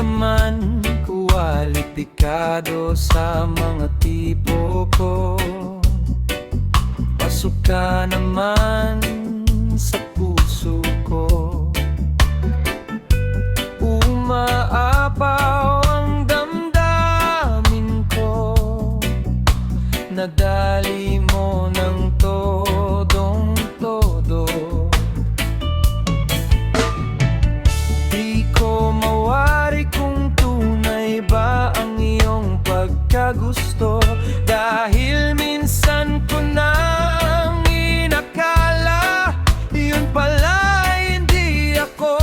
ka man kwalipikado sa mga tipo ko, pasok ka naman sa puso ko. Umaapaw ang damdamin ko, nadali mo ng todong-todo. Di ko mawari kung tunay ba ang iyong pagkagusto, dahil minsan ko nang inakala yun pala hindi ako.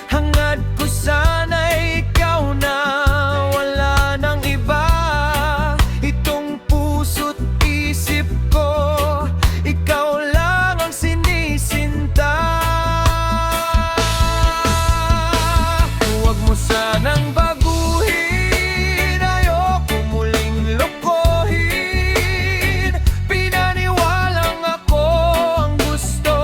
Hangad ko sana'y ikaw na, wala nang iba. Itong puso't isip ko, ikaw lang ang sinisinta. Huwag mo sanang baguhin, ayoko muling lokohin. Pinaniwalang ako ang gusto,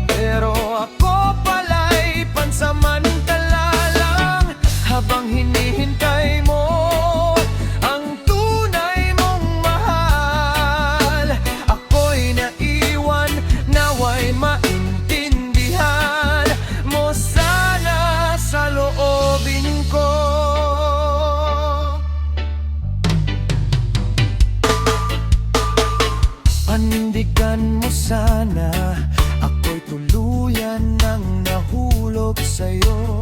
pero ako pala'y pansamantala lang. Habang hinihintay mo ang tunay mong mahal, ako'y naiwan, nawa'y maintindihan mo sana sa loobin ko. Panindigan mo sana, ako'y tuluyan nang nahulog sa'yo.